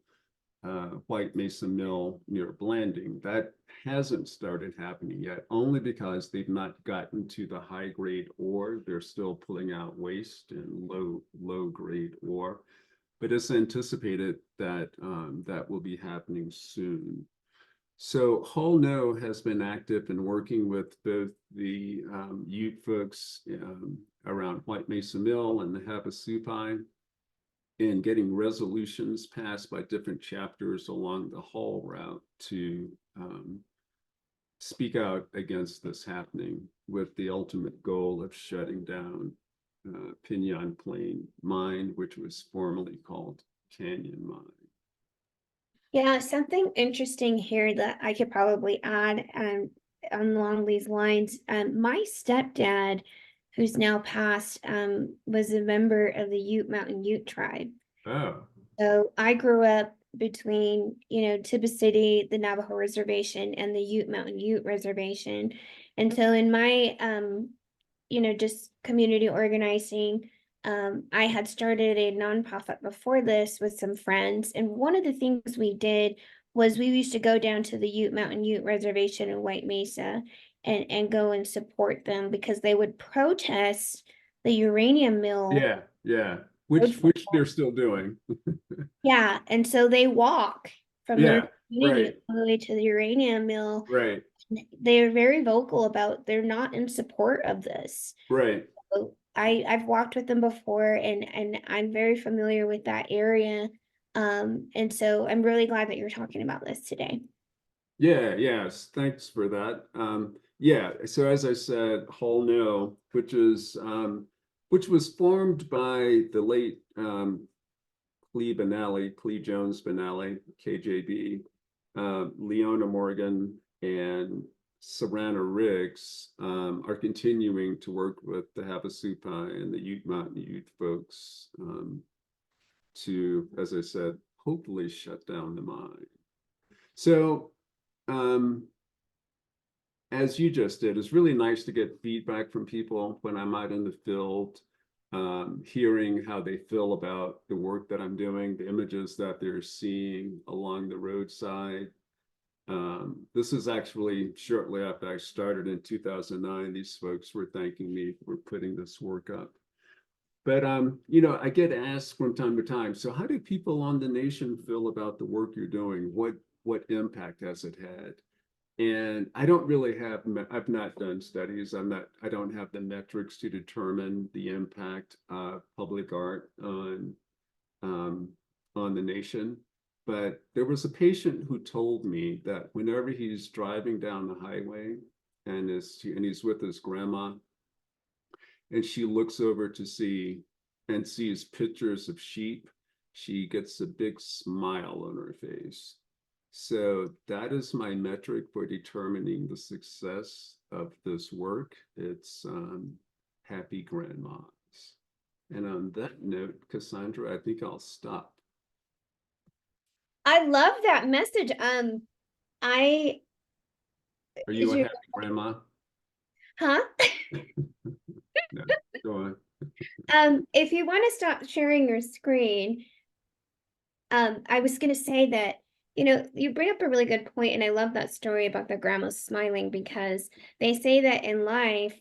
White Mesa Mill near Blanding. That hasn't started happening yet, only because they've not gotten to the high grade ore. They're still pulling out waste and low grade ore, but it's anticipated that that will be happening soon. So Hall No has been active in working with both the Ute folks around White Mesa Mill and the Havasupai, and getting resolutions passed by different chapters along the Hall route to speak out against this happening, with the ultimate goal of shutting down Pinyon Plain Mine, which was formerly called Canyon Mine. Yeah, something interesting here that I could probably add along these lines. My stepdad, who's now passed, was a member of the Ute Mountain Ute tribe. Oh, So I grew up between, Tiba City, the Navajo Reservation, and the Ute Mountain Ute Reservation. And so in my just community organizing. I had started a nonprofit before this with some friends, and one of the things we did was we used to go down to the Ute Mountain Ute Reservation in White Mesa and go and support them because they would protest the uranium mill. yeah, which they're still doing. Yeah, and so they walk from their Yeah, community right, all the way to the uranium mill. right, They're very vocal about they're not in support of this. right. So I've walked with them before, and I'm very familiar with that area. And so I'm really glad that you're talking about this today. Yeah, yes, thanks for that. Yeah, so as I said, Hall No, which was formed by the late Clee Jones Benally, KJB, Leona Morgan, and Savannah Riggs, are continuing to work with the Havasupai and the Ute Mountain Ute folks to, as I said, hopefully shut down the mine. So as you just did, it's really nice to get feedback from people when I'm out in the field, hearing how they feel about the work that I'm doing, the images that they're seeing along the roadside. This is actually shortly after I started in 2009. These folks were thanking me for putting this work up. But I get asked from time to time, so how do people on the nation feel about the work you're doing? What impact has it had? And I don't really have, I've not done studies. I don't have the metrics to determine the impact of public art on the nation. But there was a patient who told me that whenever he's driving down the highway and he's with his grandma, and she looks over to see and sees pictures of sheep, she gets a big smile on her face. So that is my metric for determining the success of this work. It's happy grandmas. And on that note, Cassandra, I think I'll stop. I love that message. I Are you is a your happy grandma? huh? No. Go on. If you want to stop sharing your screen, I was going to say that, you bring up a really good point, and I love that story about the grandma smiling because they say that in life,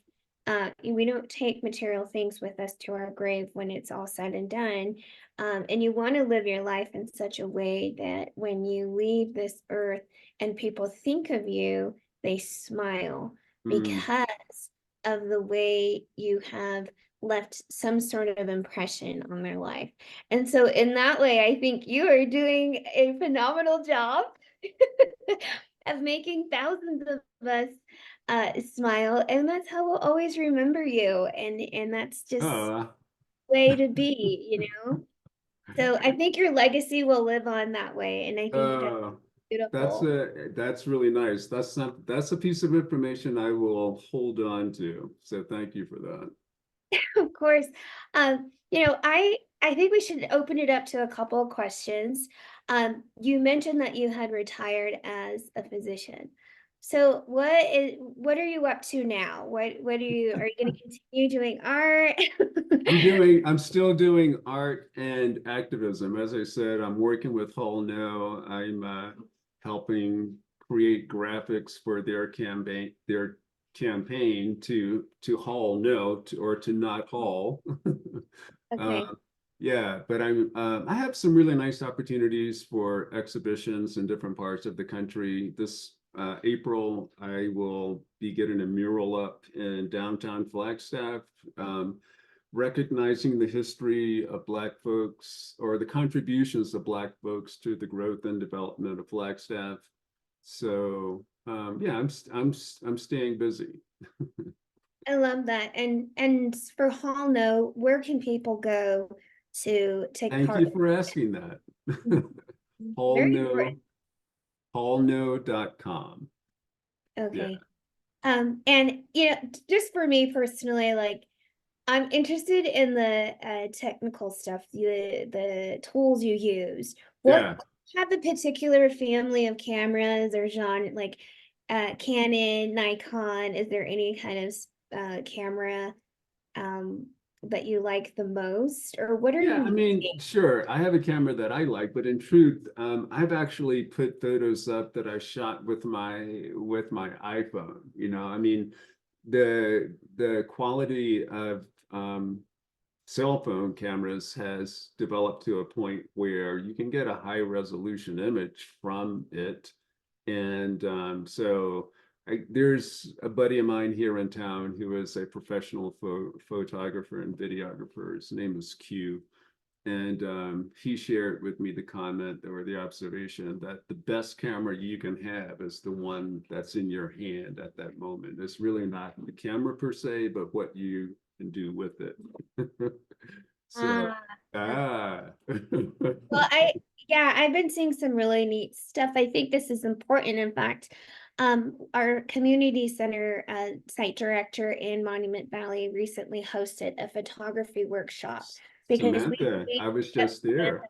we don't take material things with us to our grave when it's all said and done. And you want to live your life in such a way that when you leave this earth and people think of you, they smile Mm. because of the way you have left some sort of impression on their life. And so in that way, I think you are doing a phenomenal job of making thousands of us smile, and that's how we'll always remember you. And that's just Oh, way to be, So I think your legacy will live on that way, and I think that's oh, beautiful. that's really nice. That's a piece of information I will hold on to. So thank you for that. Of course. I think we should open it up to a couple of questions. You mentioned that you had retired as a physician. So what are you up to now? What are you going to continue doing art? I'm still doing art and activism. As I said, I'm working with Hull now. I'm helping create graphics for their campaign to haul no to, or to not haul. uh, Okay. yeah, but I have some really nice opportunities for exhibitions in different parts of the country. This April, I will be getting a mural up in downtown Flagstaff. Recognizing the history of Black folks or the contributions of Black folks to the growth and development of Flagstaff. So yeah, I'm staying busy. I love that. And for Hall No, where can people go to take Thank part? you for asking that. Very important. Hallno, hallno.com. Yeah, Okay. And just for me personally, like I'm interested in the technical stuff, the tools you use. What yeah. have a particular family of cameras or genre, like Canon, Nikon? Is there any kind of camera um that you like the most, or what are Yeah, I you mean, using? sure, I have a camera that I like, but in truth, I've actually put photos up that I shot with my iPhone. I mean, the quality of cell phone cameras has developed to a point where you can get a high resolution image from it. And so there's a buddy of mine here in town who is a professional photographer and videographer. His name is Q. And he shared with me the comment or the observation that the best camera you can have is the one that's in your hand at that moment. It's really not the camera per se, but what you can do with it. So, Ah, ah, well, yeah, I've been seeing some really neat stuff. I think this is important. In fact, our community center site director in Monument Valley recently hosted a photography workshop because Samantha, I was yep, just there.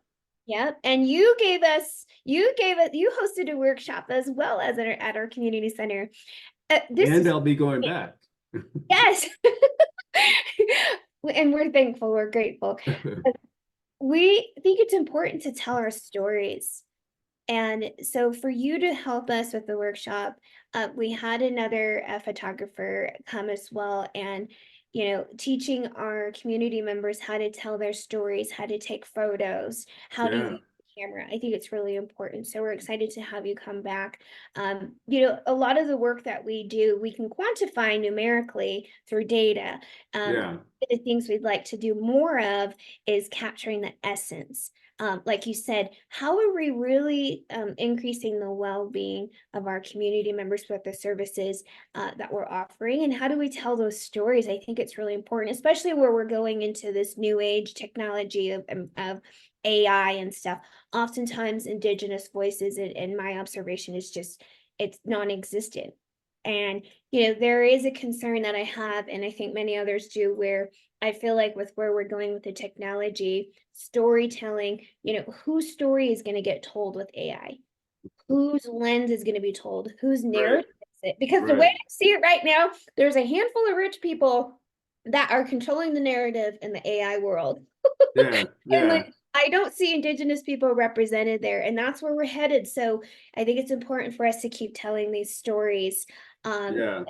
yep, and you hosted a workshop as well as at our community center. This And is I'll be going back. yes, and we're thankful, we're grateful. We think it's important to tell our stories. And so for you to help us with the workshop, we had another photographer come as well and, teaching our community members how to tell their stories, how to take photos, how to Yeah, use the camera. I think it's really important. So we're excited to have you come back. A lot of the work that we do, we can quantify numerically through data. yeah, The things we'd like to do more of is capturing the essence, like you said, how are we really increasing the well-being of our community members with the services that we're offering, and how do we tell those stories? I think it's really important, especially where we're going into this new age technology of AI and stuff. Oftentimes indigenous voices, and my observation is just it's non-existent. And there is a concern that I have, and I think many others do, where I feel like with where we're going with the technology, storytelling, whose story is going to get told with AI? Whose lens is going to be told? Whose right, narrative is it? Because the way right. I see it right now, there's a handful of rich people that are controlling the narrative in the AI world. Yeah, And yeah, like I don't see indigenous people represented there, and that's where we're headed. So I think it's important for us to keep telling these stories. Um, yeah.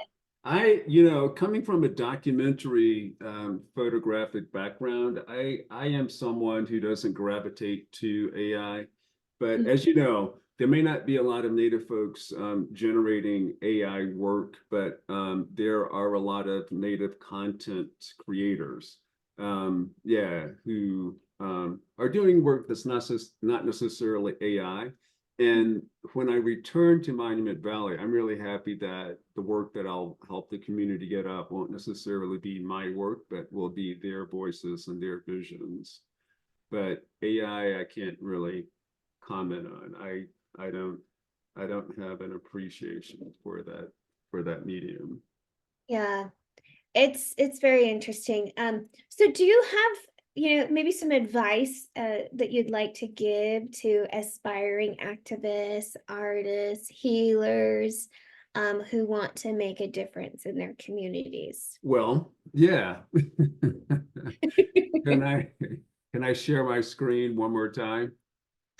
Coming from a documentary photographic background, I am someone who doesn't gravitate to AI. But as you know, there may not be a lot of Native folks generating AI work, but there are a lot of Native content creators, yeah, who are doing work that's not necessarily AI. And when I return to Monument Valley, I'm really happy that the work that I'll help the community get up won't necessarily be my work, but will be their voices and their visions. But AI, I can't really comment on. I don't have an appreciation for that medium. yeah. It's very interesting. So do you have, maybe some advice that you'd like to give to aspiring activists, artists, healers, who want to make a difference in their communities? Well, yeah. Can I can I share my screen one more time?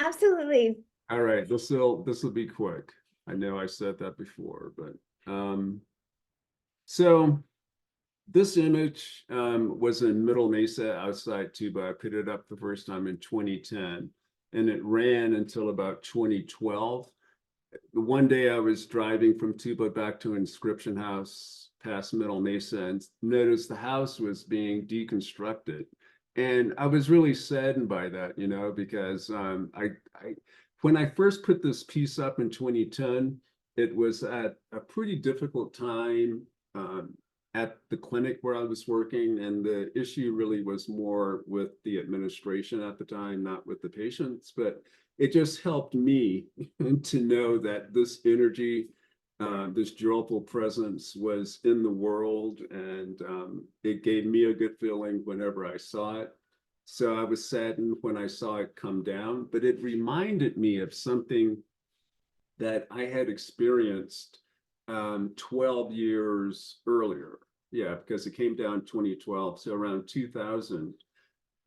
Absolutely. All right, this will be quick. I know I said that before, but so this image was in Middle Mesa outside Tuba. I put it up the first time in 2010, and it ran until about 2012. The one day I was driving from Tuba back to Inscription House past Middle Mesa and noticed the house was being deconstructed. And I was really saddened by that, because I when I first put this piece up in 2010, it was at a pretty difficult time at the clinic where I was working, and the issue really was more with the administration at the time, not with the patients. But it just helped me to know that this energy, this joyful presence was in the world, and it gave me a good feeling whenever I saw it. So I was saddened when I saw it come down, but it reminded me of something that I had experienced 12 years earlier. Yeah, because it came down 2012. So around 2000,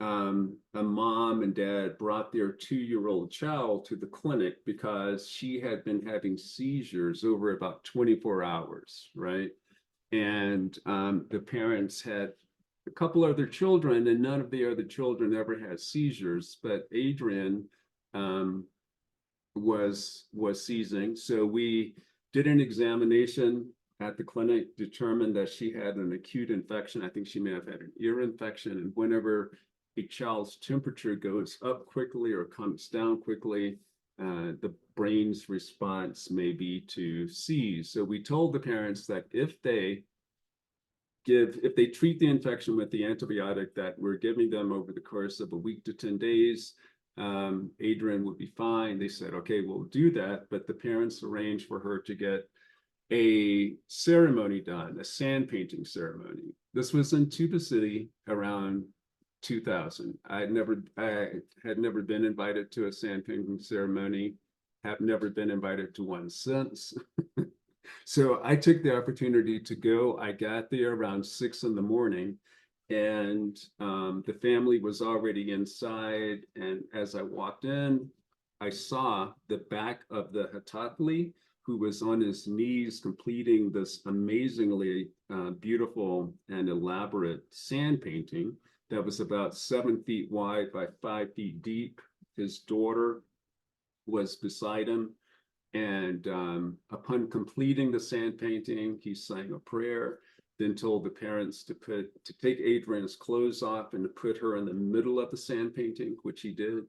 a mom and dad brought their 2-year-old child to the clinic because she had been having seizures over about 24 hours, right? And the parents had a couple other children, and none of the other children ever had seizures, but Adrian um, was seizing. So we did an examination at the clinic, determined that she had an acute infection. I think she may have had an ear infection. And whenever a child's temperature goes up quickly or comes down quickly, the brain's response may be to seize. So we told the parents that if they treat the infection with the antibiotic that we're giving them over the course of a week to 10 days, Adrian would be fine. They said, okay, we'll do that. But the parents arranged for her to get a ceremony done, a sand painting ceremony. This was in Tuba City around 2000. I had never been invited to a sand painting ceremony, have never been invited to one since. So I took the opportunity to go. I got there around 6 in the morning, and the family was already inside. And as I walked in, I saw the back of the Hatatli, who was on his knees completing this amazingly beautiful and elaborate sand painting that was about 7 feet wide by 5 feet deep. His daughter was beside him. And upon completing the sand painting, he sang a prayer, then told the parents to take Adrian's clothes off and to put her in the middle of the sand painting, which he did.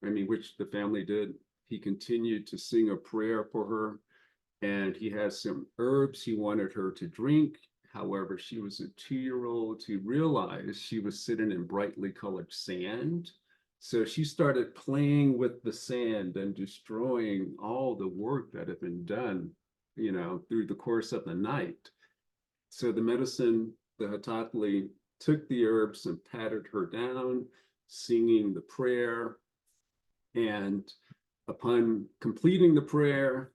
Which the family did. He continued to sing a prayer for her, and he has some herbs he wanted her to drink. However, she was a 2-year-old who realized she was sitting in brightly colored sand. So she started playing with the sand and destroying all the work that had been done, through the course of the night. So the Hatatli took the herbs and patted her down, singing the prayer. And upon completing the prayer,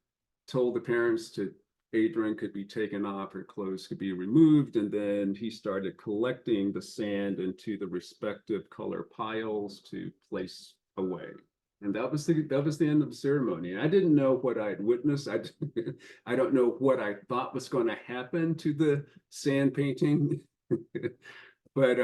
told the parents to Adrian could be taken off, her clothes could be removed, and then he started collecting the sand into the respective color piles to place away. And that was the end of the ceremony. I didn't know what I'd witnessed. I don't know what I thought was going to happen to the sand painting, but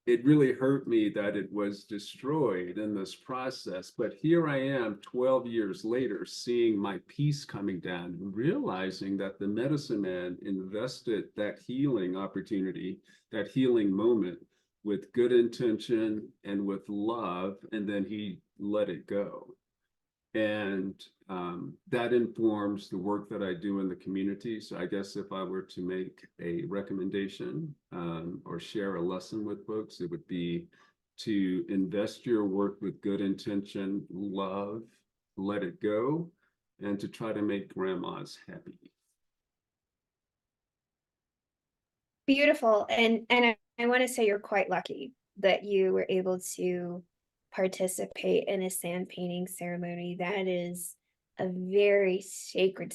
it really hurt me that it was destroyed in this process. But here I am 12 years later, seeing my piece coming down and realizing that the medicine man invested that healing opportunity, that healing moment, with good intention and with love, and then he let it go. And that informs the work that I do in the community. So I guess if I were to make a recommendation or share a lesson with folks, it would be to invest your work with good intention, love, let it go, and to try to make grandmas happy. Beautiful. And I want to say you're quite lucky that you were able to participate in a sand painting ceremony. That is a very sacred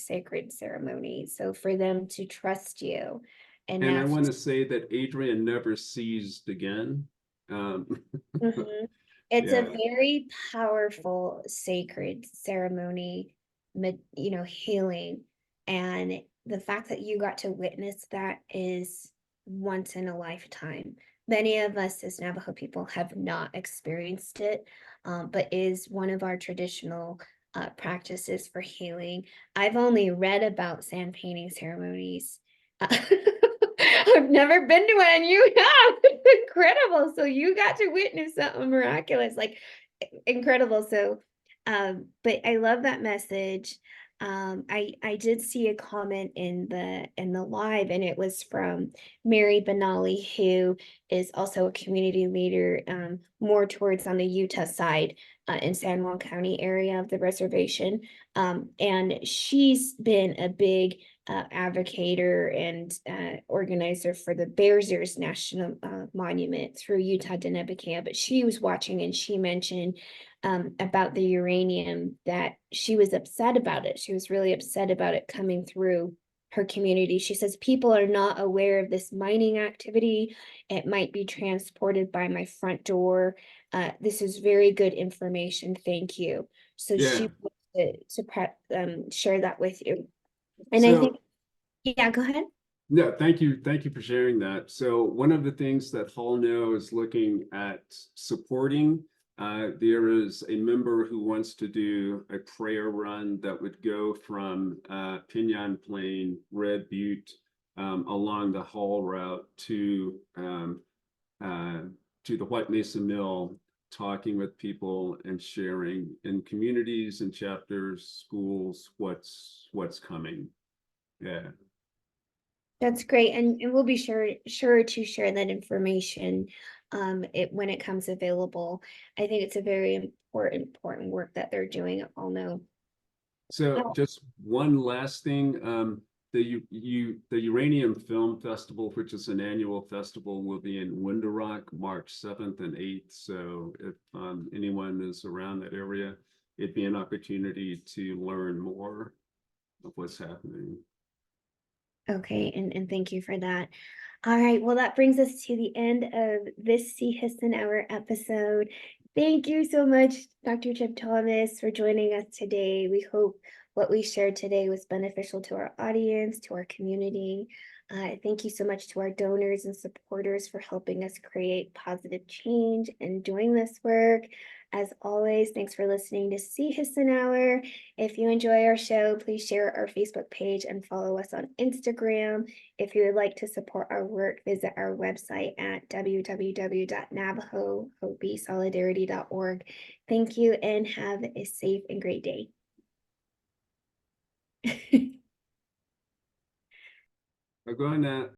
ceremony. So for them to trust you And I enough. want to say that Adrian never seized again. Mhm. It's a Yeah. very powerful, sacred ceremony, healing. And the fact that you got to witness that is once in a lifetime. Many of us as Navajo people have not experienced it, but is one of our traditional practices for healing. I've only read about sand painting ceremonies. I've never been to one. You have. It's incredible. So you got to witness something miraculous, like incredible. So, but I love that message. I did see a comment in the live, and it was from Mary Benali, who is also a community leader, more towards on the Utah side, in San Juan County area of the reservation. And she's been a big advocator and organizer for the Bears Ears National Monument through Utah Denebicare. But she was watching and she mentioned about the uranium, that she was upset about it. She was really upset about it coming through her community. She says people are not aware of this mining activity. It might be transported by my front door. This is very good information. Thank you. So Yeah. she wanted to share that with you. And I think, So yeah, go ahead. no, thank you. Thank you for sharing that. So one of the things that Hall Know is looking at supporting, there is a member who wants to do a prayer run that would go from Pinyon Plain, Red Butte, along the Hall route to the White Mesa Mill, talking with people and sharing in communities and chapters, schools, what's coming. Yeah. That's great. And we'll be sure to share that information when it comes available. I think it's a very important work that they're doing. I'll know. So Oh, just one last thing, the Uranium Film Festival, which is an annual festival, will be in Window Rock, March 7th and 8th. So if anyone is around that area, it'd be an opportunity to learn more of what's happening. okay, and thank you for that. All right, well, that brings us to the end of this Sihasin Hour episode. Thank you so much, Dr. Chip Thomas, for joining us today. We hope what we shared today was beneficial to our audience, to our community. Thank you so much to our donors and supporters for helping us create positive change and doing this work. As always, thanks for listening to Sihasin Hour. If you enjoy our show, please share our Facebook page and follow us on Instagram. If you would like to support our work, visit our website at www.navajosolidarity.org. Thank you and have a safe and great day. Go on that.